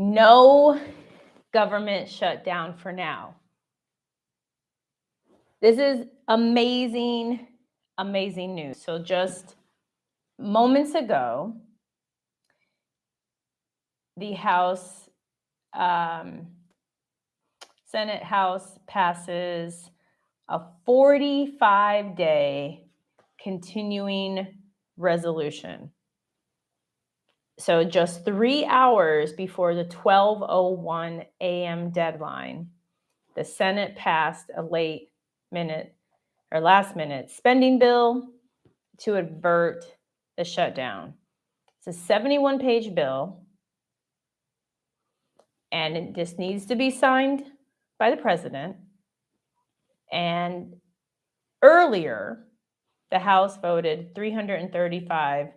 No government shutdown for now. This is amazing, amazing news. So just moments ago, the House, Senate House passes a 45-day continuing resolution. So just 3 hours before the 12:01 a.m. deadline, the Senate passed a last minute spending bill to avert the shutdown. It's a 71-page bill, and it just needs to be signed by the president. And earlier, the House voted 335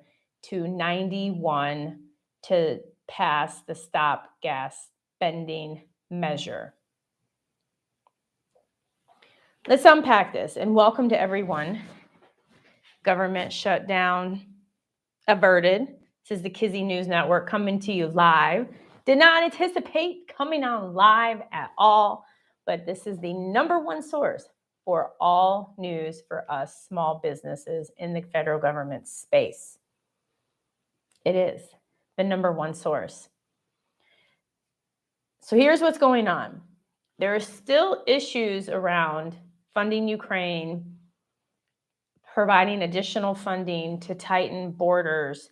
to 91 to pass the stop gas spending measure. Let's unpack this, and welcome to everyone. Government shutdown averted. This is the Kizzy News Network coming to you live. Did not anticipate coming on live at all, but this is the #1 source for all news for us small businesses in the federal government space. It is the #1 source. So here's what's going on. There are still issues around funding Ukraine, providing additional funding to tighten borders,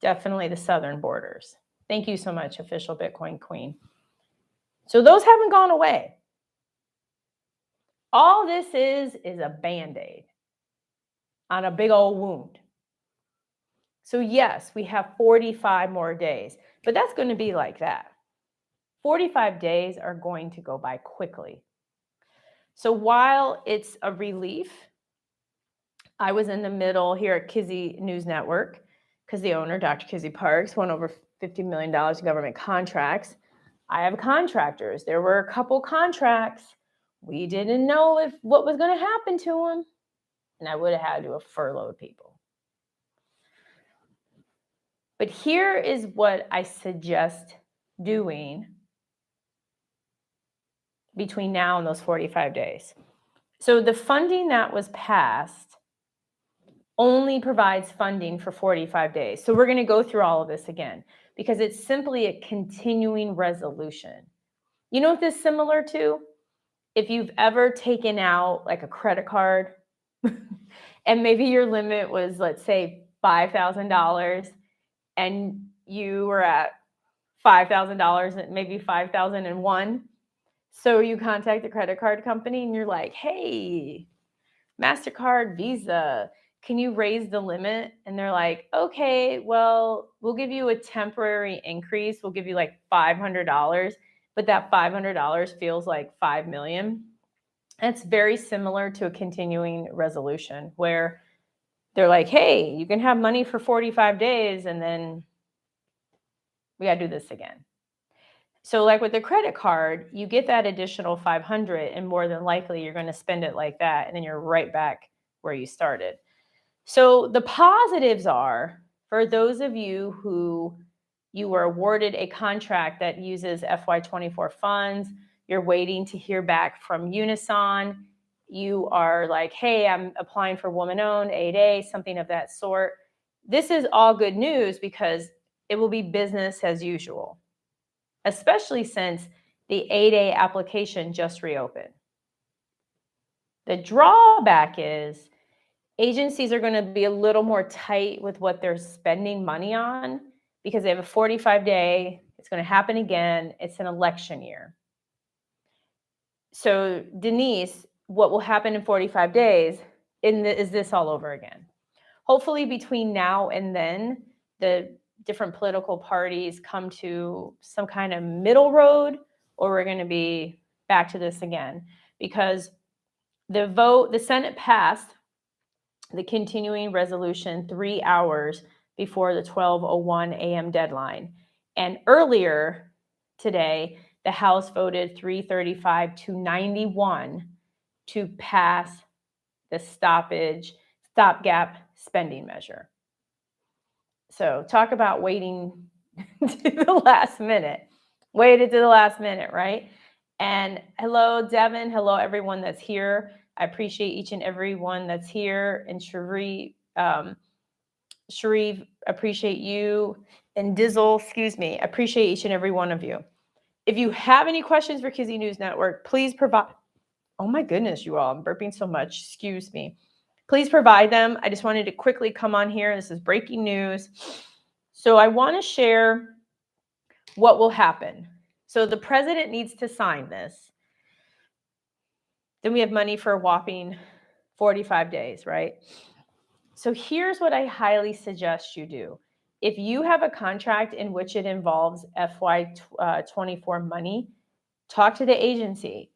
definitely the southern borders. Thank you so much, Official Bitcoin Queen. So those haven't gone away. All this is a Band-Aid on a big old wound. So yes, we have 45 more days, but that's going to be like that. 45 days are going to go by quickly. So while it's a relief, I was in the middle here at Kizzy News Network because the owner, Dr. Kizzy Parks, won over $50 million in government contracts. I have contractors. There were a couple contracts. We didn't know what was going to happen to them, and I would have had to have furloughed people. But here is what I suggest doing between now and those 45 days. So the funding that was passed only provides funding for 45 days. So we're going to go through all of this again because it's simply a continuing resolution. You know what this is similar to? If you've ever taken out like a credit card and maybe your limit was, let's say, $5,000 and you were at $5,000, maybe 5,001. So you contact the credit card company and you're like, hey, MasterCard, Visa, can you raise the limit? And they're like, okay, well, we'll give you a temporary increase. We'll give you like $500, but that $500 feels like $5 million. That's very similar to a continuing resolution where they're like, hey, you can have money for 45 days and then we got to do this again. So like with the credit card, you get that additional 500 and more than likely you're going to spend it like that. And then you're right back where you started. So the positives are for those of you who you were awarded a contract that uses FY24 funds, you're waiting to hear back from Unison. You are like, hey, I'm applying for woman-owned, 8A, something of that sort. This is all good news because it will be business as usual, especially since the 8A application just reopened. The drawback is agencies are going to be a little more tight with what they're spending money on because they have a 45-day. It's going to happen again. It's an election year. So Denise, what will happen in 45 days is this all over again? Hopefully between now and then, the different political parties come to some kind of middle road, or we're going to be back to this again because the Senate passed the continuing resolution 3 hours before the 12:01 a.m. deadline. And earlier today, the House voted 335 to 91 to pass the stopgap spending measure. So talk about waiting to the last minute. Waited to the last minute, right? And hello, Devin. Hello, everyone that's here. I appreciate each and every one that's here. And Sharif, appreciate you. And Dizzle, excuse me, appreciate each and every one of you. If you have any questions for Kizzy News Network, please provide. Oh my goodness, you all, I'm burping so much. Excuse me. Please provide them. I just wanted to quickly come on here. This is breaking news. So I want to share what will happen. So the president needs to sign this. Then we have money for a whopping 45 days, right? So here's what I highly suggest you do. If you have a contract in which it involves FY24 money, talk to the agency.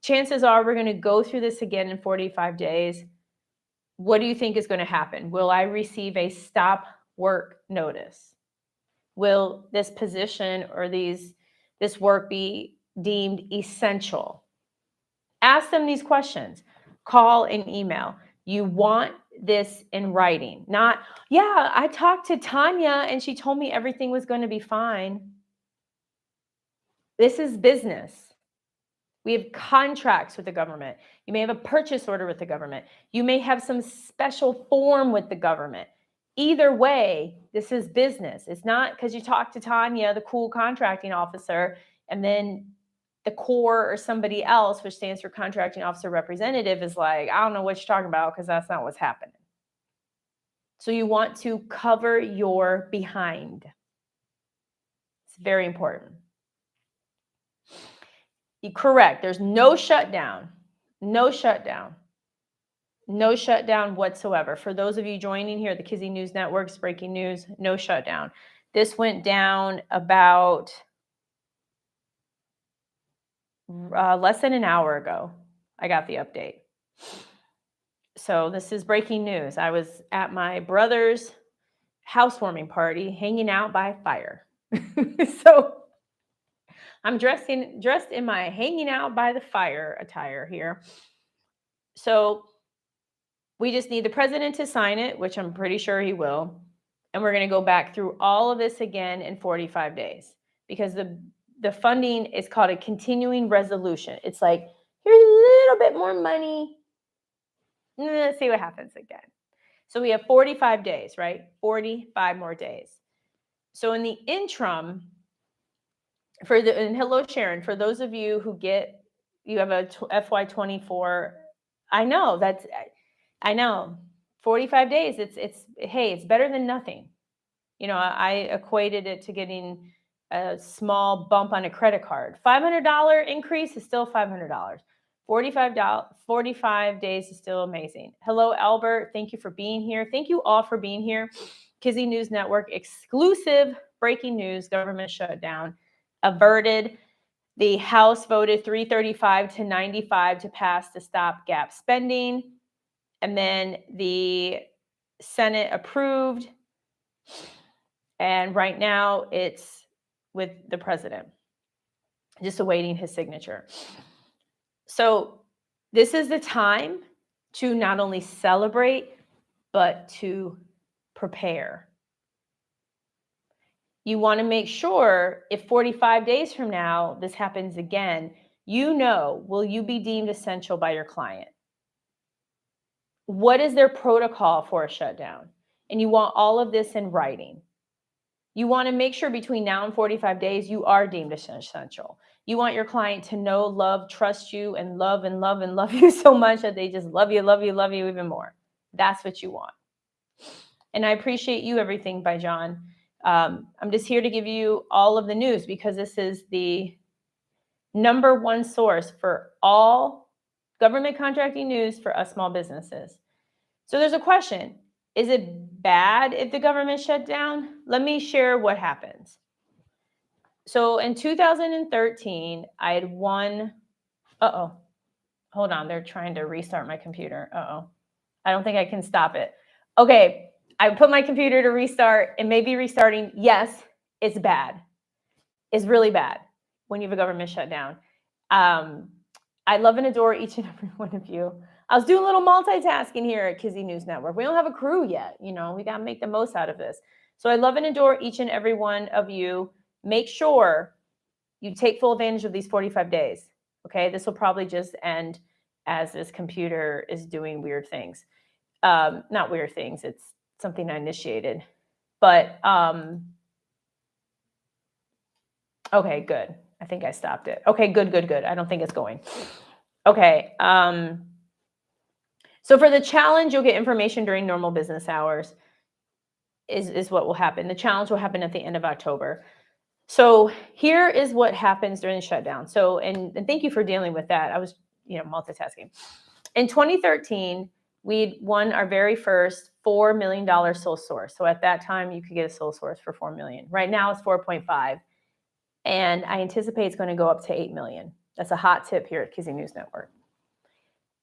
Chances are we're going to go through this again in 45 days. What do you think is going to happen? Will I receive a stop work notice? Will this position or this work be deemed essential? Ask them these questions. Call and email. You want this in writing, not, yeah, I talked to Tanya and she told me everything was going to be fine. This is business. We have contracts with the government. You may have a purchase order with the government. You may have some special form with the government. Either way, this is business. It's not because you talked to Tanya, the cool contracting officer, and then the core or somebody else, which stands for contracting officer representative, is like, I don't know what you're talking about because that's not what's happening. So you want to cover your behind. It's very important. You're correct. There's no shutdown. No shutdown. No shutdown whatsoever. For those of you joining here, the Kizzy News Network's breaking news, no shutdown. This went down about less than an hour ago. I got the update. So this is breaking news. I was at my brother's housewarming party, hanging out by a fire. So I'm dressed in my hanging out by the fire attire here. So we just need the president to sign it, which I'm pretty sure he will. And we're going to go back through all of this again in 45 days because the funding is called a continuing resolution. It's like, here's a little bit more money. Let's see what happens again. So we have 45 days, right? 45 more days. So in the interim, and hello, Sharon, for those of you who you have a FY24, I know, 45 days, it's better than nothing. You know, I equated it to getting a small bump on a credit card. $500 increase is still $500. 45 days is still amazing. Hello, Albert. Thank you for being here. Thank you all for being here. Kizzy News Network exclusive breaking news, government shutdown, averted. The House voted 335 to 95 to pass the stopgap spending. And then the Senate approved. And right now it's with the president, just awaiting his signature. So this is the time to not only celebrate, but to prepare. You want to make sure if 45 days from now this happens again, will you be deemed essential by your client? What is their protocol for a shutdown? And you want all of this in writing. You want to make sure between now and 45 days, you are deemed essential. You want your client to know, love, trust you, and love you so much that they just love you even more. That's what you want. And I appreciate you, Everything by John. I'm just here to give you all of the news because this is the number one source for all government contracting news for us small businesses. So there's a question. Is it bad if the government shut down? Let me share what happens. So in 2013, I had won. Hold on. They're trying to restart my computer. I don't think I can stop it. Okay. I put my computer to restart. It may be restarting. Yes, it's bad. It's really bad when you have a government shutdown. I love and adore each and every one of you. I was doing a little multitasking here at Kizzy News Network. We don't have a crew yet. We got to make the most out of this. So I love and adore each and every one of you. make sure you take full advantage of these 45 days. Okay, this will probably just end as this computer is doing weird things. Not weird things, it's something I initiated. But okay, good. I think I stopped it. Okay, good. I don't think it's going. Okay. So for the challenge, you'll get information during normal business hours is what will happen. The challenge will happen at the end of October. So here is what happens during the shutdown. So, and thank you for dealing with that. I was, multitasking. In 2013, we won our very first $4 million sole source. So at that time, you could get a sole source for $4 million. Right now it's 4.5. And I anticipate it's going to go up to 8 million. That's a hot tip here at Kizzy News Network.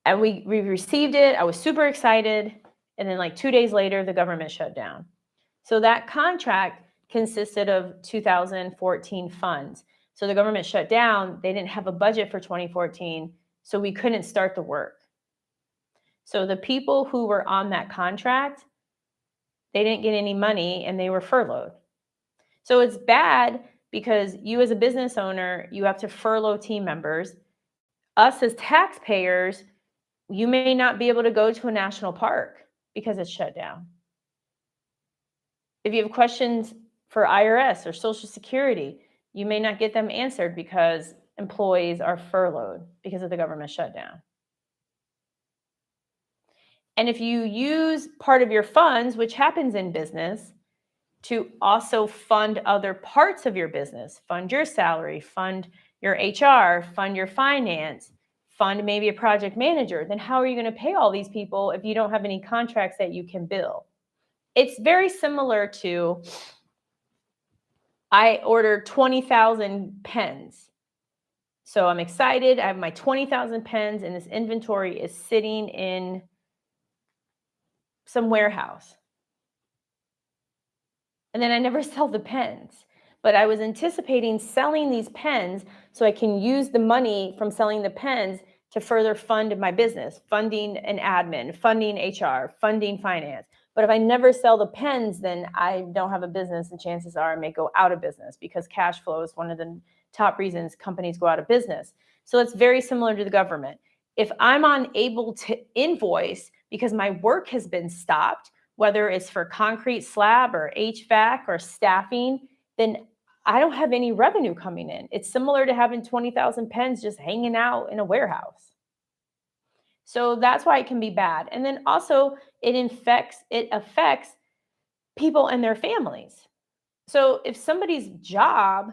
And we received it. I was super excited. And then like 2 days later, the government shut down. So that contract consisted of 2014 funds. So the government shut down. They didn't have a budget for 2014. So we couldn't start the work. So the people who were on that contract, they didn't get any money and they were furloughed. So it's bad because you as a business owner, you have to furlough team members. Us as taxpayers, you may not be able to go to a national park because it's shut down. If you have questions for IRS or Social Security, you may not get them answered because employees are furloughed because of the government shutdown. And if you use part of your funds, which happens in business, to also fund other parts of your business, fund your salary, fund your HR, fund your finance, fund maybe a project manager, then how are you going to pay all these people if you don't have any contracts that you can bill? It's very similar to, I ordered 20,000 pens. So I'm excited. I have my 20,000 pens and this inventory is sitting in some warehouse. And then I never sell the pens. But I was anticipating selling these pens so I can use the money from selling the pens to further fund my business, funding an admin, funding HR, funding finance. But if I never sell the pens, then I don't have a business and chances are I may go out of business because cash flow is one of the top reasons companies go out of business. So it's very similar to the government. If I'm unable to invoice because my work has been stopped, whether it's for concrete slab or HVAC or staffing, then I don't have any revenue coming in. It's similar to having 20,000 pens just hanging out in a warehouse. So that's why it can be bad. And then also it affects people and their families. So if somebody's job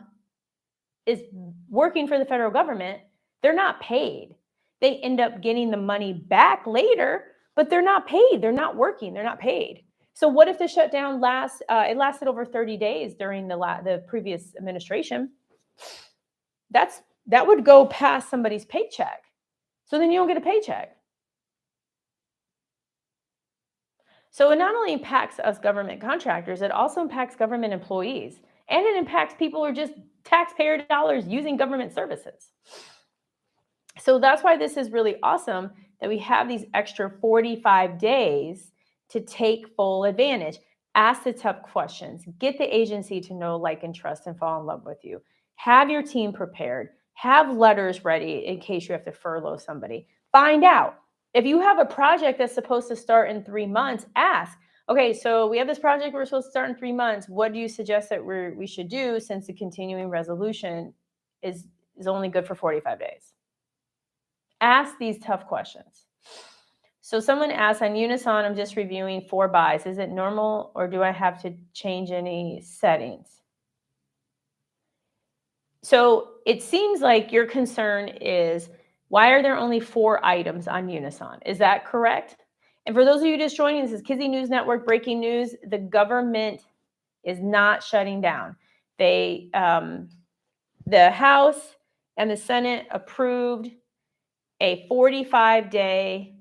is working for the federal government, they're not paid. They end up getting the money back later, but they're not paid. They're not working. They're not paid. So what if the shutdown it lasted over 30 days during the previous administration? That would go past somebody's paycheck. So then you don't get a paycheck. So it not only impacts us government contractors, it also impacts government employees. And it impacts people who are just taxpayer dollars using government services. So that's why this is really awesome that we have these extra 45 days to take full advantage. Ask the tough questions. Get the agency to know, like, and trust and fall in love with you. Have your team prepared. Have letters ready in case you have to furlough somebody. Find out. If you have a project that's supposed to start in 3 months, ask, okay, so we have this project we're supposed to start in 3 months. What do you suggest that we should do since the continuing resolution is only good for 45 days? Ask these tough questions. So someone asked, on Unison, I'm just reviewing 4 buys. Is it normal or do I have to change any settings? So it seems like your concern is, why are there only 4 items on Unison? Is that correct? And for those of you just joining, this is Kizzy News Network breaking news. The government is not shutting down. The House and the Senate approved a 45-day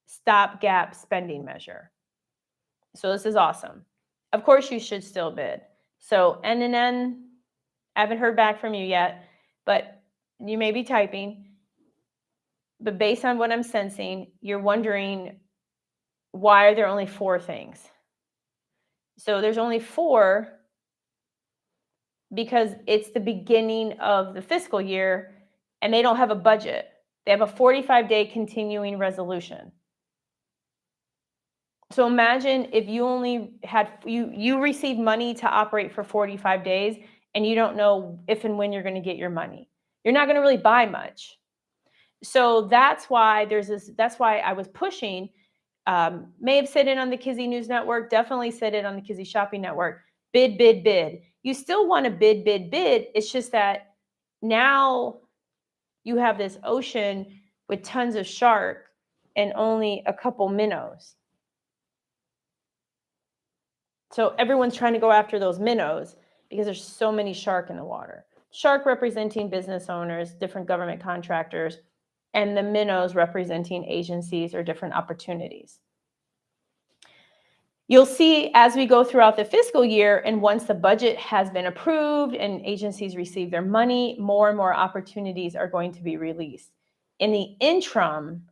stopgap spending measure. So this is awesome. Of course, you should still bid. So KNN, I haven't heard back from you yet, but you may be typing. But based on what I'm sensing, you're wondering, why are there only 4 things? So there's only 4 because it's the beginning of the fiscal year and they don't have a budget. They have a 45-day continuing resolution. So imagine if you only had you receive money to operate for 45 days and you don't know if and when you're going to get your money. You're not going to really buy much. So that's why that's why I was pushing. May have said it on the Kizzy News Network, definitely said it on the Kizzy Shopping Network. Bid, bid, bid. You still want to bid, bid, bid. It's just that now you have this ocean with tons of shark and only a couple minnows. So everyone's trying to go after those minnows because there's so many shark in the water. Shark representing business owners, different government contractors, and the minnows representing agencies or different opportunities. You'll see as we go throughout the fiscal year, and once the budget has been approved and agencies receive their money, more and more opportunities are going to be released. In the interim,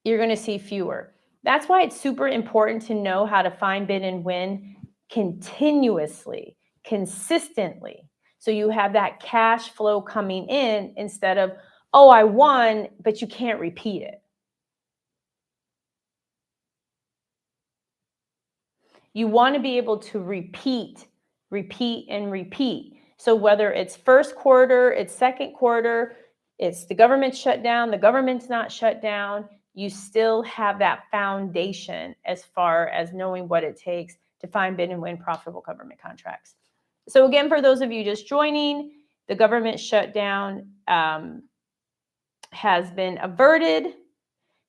you're going to see fewer. That's why it's super important to know how to find, bid, and win continuously, consistently. So you have that cash flow coming in instead of, oh, I won, but you can't repeat it. You want to be able to repeat, and repeat. So whether it's first quarter, it's second quarter, it's the government shutdown, the government's not shut down, you still have that foundation as far as knowing what it takes to find, bid, and win profitable government contracts. So again, for those of you just joining, the government shutdown has been averted.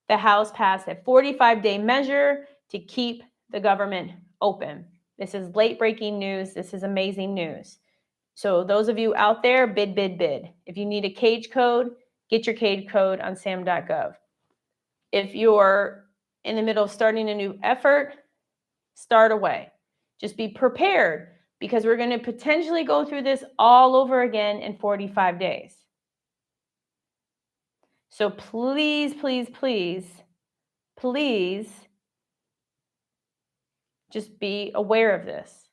The House passed a 45-day measure to keep the government open. This is late breaking news. This is amazing news. So those of you out there, bid, bid, bid. If you need a cage code, get your cage code on sam.gov. If you're in the middle of starting a new effort, start away. Just be prepared because we're going to potentially go through this all over again in 45 days. So please, please, please, please just be aware of this.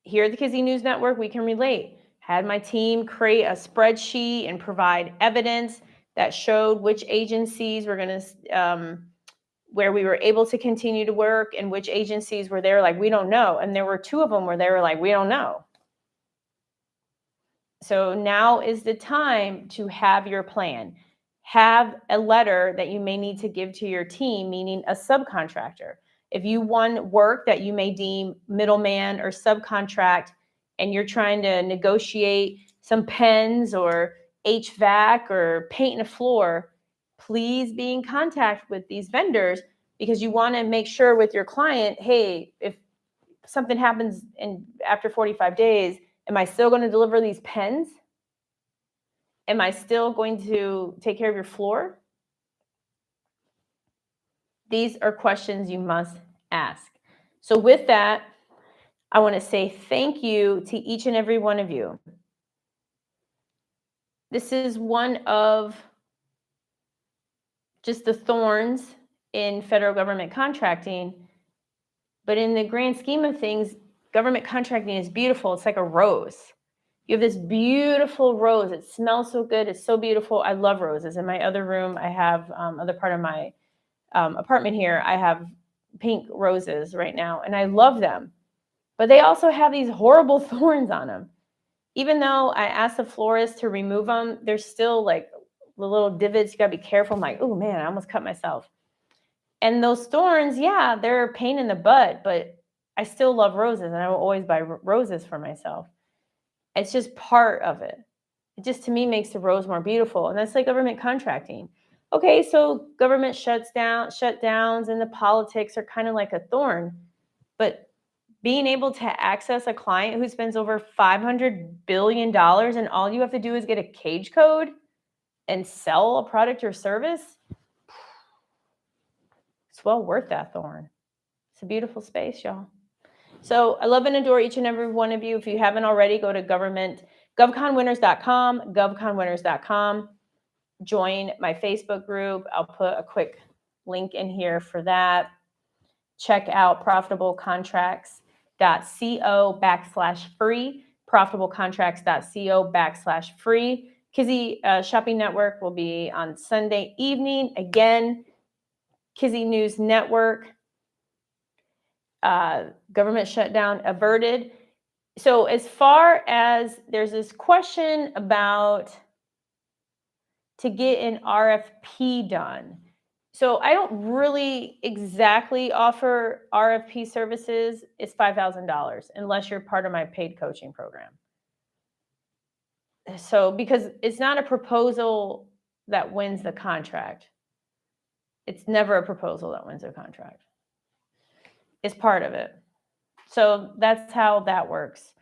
Here at the Kizzy News Network, we can relate. Had my team create a spreadsheet and provide evidence that showed which agencies were going to, where we were able to continue to work and which agencies were there like, we don't know. And there were 2 of them where they were like, we don't know. So now is the time to have your plan. Have a letter that you may need to give to your team, meaning a subcontractor. If you won work that you may deem middleman or subcontract, and you're trying to negotiate some pens or HVAC or painting a floor, please be in contact with these vendors because you want to make sure with your client, hey, if something happens after 45 days, am I still going to deliver these pens? Am I still going to take care of your floor? These are questions you must ask. So with that, I want to say thank you to each and every one of you. This is one of just the thorns in federal government contracting. But in the grand scheme of things, government contracting is beautiful. It's like a rose. You have this beautiful rose. It smells so good. It's so beautiful. I love roses. In my other room, I have other part of my apartment here, I have pink roses right now, and I love them. But they also have these horrible thorns on them. Even though I asked the florist to remove them, there's still like the little divots. You gotta be careful. I'm like, oh man, I almost cut myself. And those thorns, yeah, they're a pain in the butt, but I still love roses, and I will always buy roses for myself. It's just part of it. It just, to me, makes the rose more beautiful. And that's like government contracting. Okay, so government shutdowns and the politics are kind of like a thorn. But being able to access a client who spends over $500 billion and all you have to do is get a cage code and sell a product or service, it's well worth that thorn. It's a beautiful space, y'all. So I love and adore each and every one of you. If you haven't already, go to govconwinners.com, govconwinners.com. Join my Facebook group. I'll put a quick link in here for that. Check out profitable contracts profitablecontracts.co/free, profitablecontracts.co/free. Kizzy Shopping Network will be on Sunday evening. Again, Kizzy News Network, Government Shutdown averted. So as far as there's this question about to get an RFP done. So I don't really exactly offer RFP services. It's $5,000 unless you're part of my paid coaching program. So because it's not a proposal that wins the contract. It's never a proposal that wins a contract. It's part of it. So that's how that works.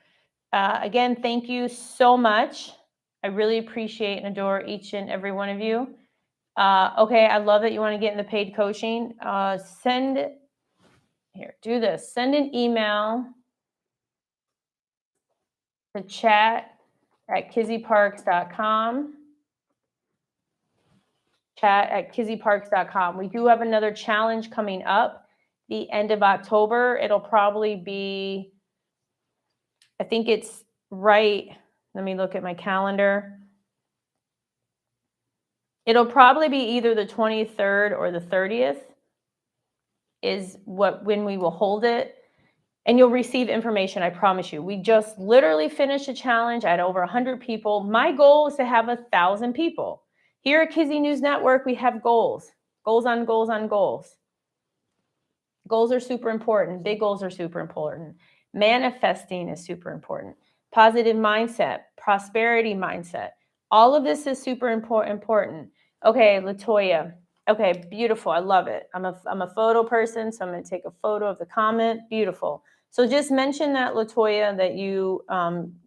Again, thank you so much. I really appreciate and adore each and every one of you. Okay, I love that you want to get in the paid coaching. Send an email to chat@kizzyparks.com. Chat@kizzyparks.com. We do have another challenge coming up the end of October. It'll probably be, I think it's right. Let me look at my calendar. It'll probably be either the 23rd or the 30th is when we will hold it. And you'll receive information, I promise you. We just literally finished a challenge. I had over 100 people. My goal is to have 1,000 people. Here at Kizzy News Network, we have goals. Goals on goals on goals. Goals are super important. Big goals are super important. Manifesting is super important. Positive mindset, prosperity mindset. All of this is super important. Okay, Latoya. Okay, beautiful. I love it. I'm a photo person, so I'm going to take a photo of the comment. Beautiful. So just mention that, Latoya, that you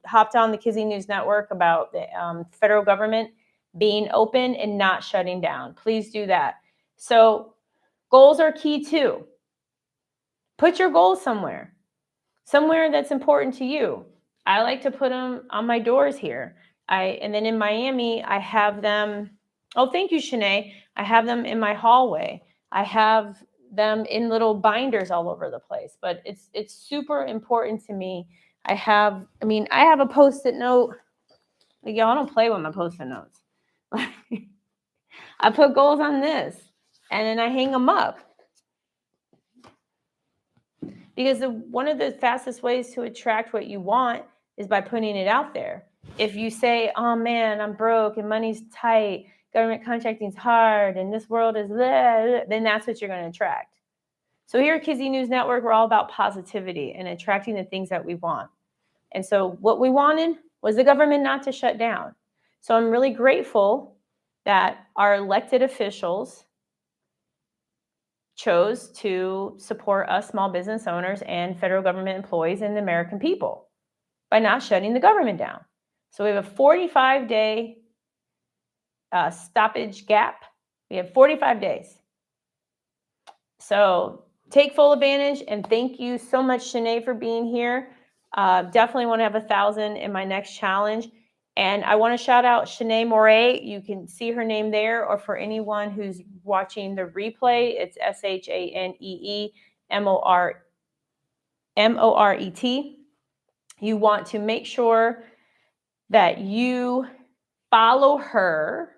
hopped on the Kizzy News Network about the federal government being open and not shutting down. Please do that. So goals are key too. Put your goals somewhere that's important to you. I like to put them on my doors here. And then in Miami, I have them. Oh, thank you, Shanae. I have them in my hallway. I have them in little binders all over the place. But it's super important to me. I have a Post-it note. Like, y'all don't play with my Post-it notes. I put goals on this, and then I hang them up. Because one of the fastest ways to attract what you want is by putting it out there. If you say, oh man, I'm broke and money's tight, government contracting's hard, and this world is blah, then that's what you're going to attract. So here at Kizzy News Network, we're all about positivity and attracting the things that we want. And so what we wanted was the government not to shut down. So I'm really grateful that our elected officials chose to support us small business owners and federal government employees and the American people by not shutting the government down. So we have a 45-day stoppage gap. We have 45 days. So take full advantage, and thank you so much, Shanae, for being here. Definitely want to have 1,000 in my next challenge. And I want to shout out Shanae Moret. You can see her name there, or for anyone who's watching the replay, it's ShaneeMoret. You want to make sure that you follow her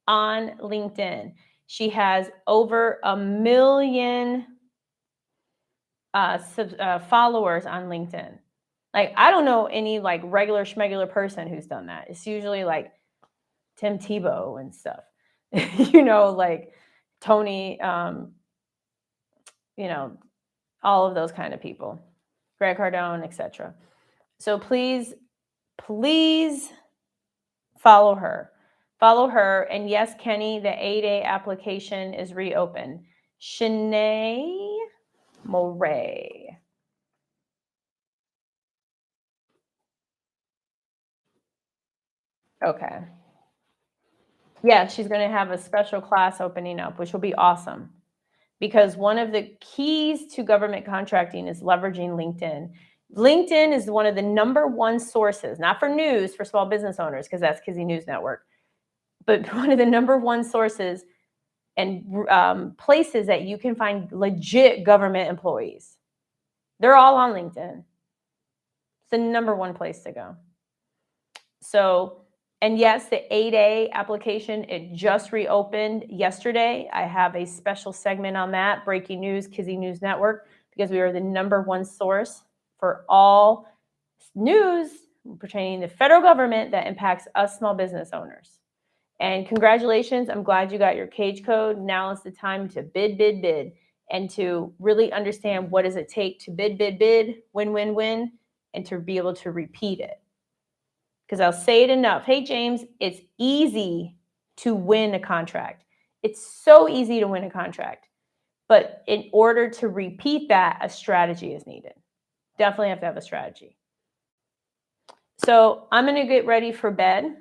on LinkedIn. She has over 1 million followers on LinkedIn. Like, I don't know any like regular schmegular person who's done that. It's usually like Tim Tebow and stuff, like Tony, all of those kind of people, Greg Cardone, etc. So please follow her. And yes, Kenny, the 8A application is reopened. Shanae Moret. Okay. Yeah, she's going to have a special class opening up, which will be awesome. Because one of the keys to government contracting is leveraging LinkedIn. LinkedIn is one of the number one sources, not for news for small business owners, because that's Kizzy News Network, but one of the number one sources and places that you can find legit government employees. They're all on LinkedIn. the number one place to go. So, and yes, the 8A application, it just reopened yesterday. I have a special segment on that, breaking news, Kizzy News Network, because we are the number one source for all news pertaining to the federal government that impacts us small business owners. And congratulations, I'm glad you got your cage code. Now is the time to bid, and to really understand what does it take to bid, win, and to be able to repeat it. Because I'll say it enough. Hey, James, it's easy to win a contract. It's so easy to win a contract. But in order to repeat that, a strategy is needed. Definitely have to have a strategy. So I'm going to get ready for bed.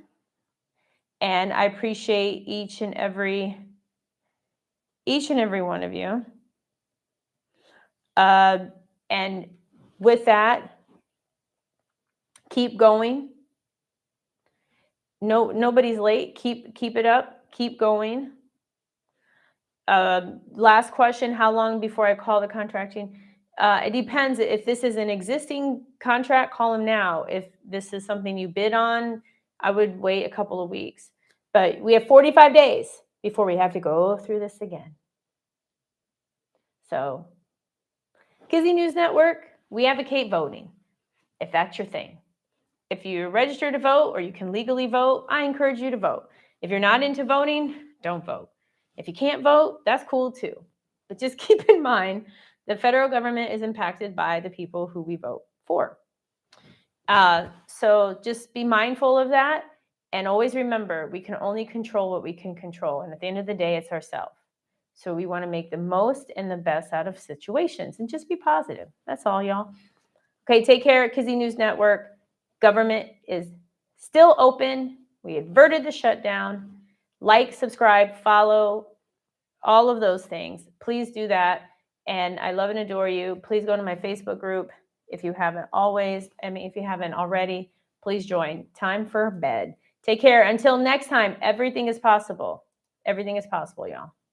And I appreciate each and every one of you. And with that, keep going. No, nobody's late. Keep it up. Keep going. Last question: how long before I call the contracting? It depends. If this is an existing contract, call them now. If this is something you bid on, I would wait a couple of weeks. But we have 45 days before we have to go through this again. So, Kizzy News Network, we advocate voting, if that's your thing. If you're registered to vote or you can legally vote, I encourage you to vote. If you're not into voting, don't vote. If you can't vote, that's cool too. But just keep in mind, the federal government is impacted by the people who we vote for. So just be mindful of that. And always remember, we can only control what we can control. And at the end of the day, it's ourselves. So we want to make the most and the best out of situations and just be positive. That's all, y'all. Okay, take care. Kizzy News Network. Government is still open. We averted the shutdown. Like, subscribe, follow, all of those things. Please do that. And I love and adore you. Please go to my Facebook group if you haven't if you haven't already, please join. Time for bed. Take care. Until next time, everything is possible. Everything is possible, y'all.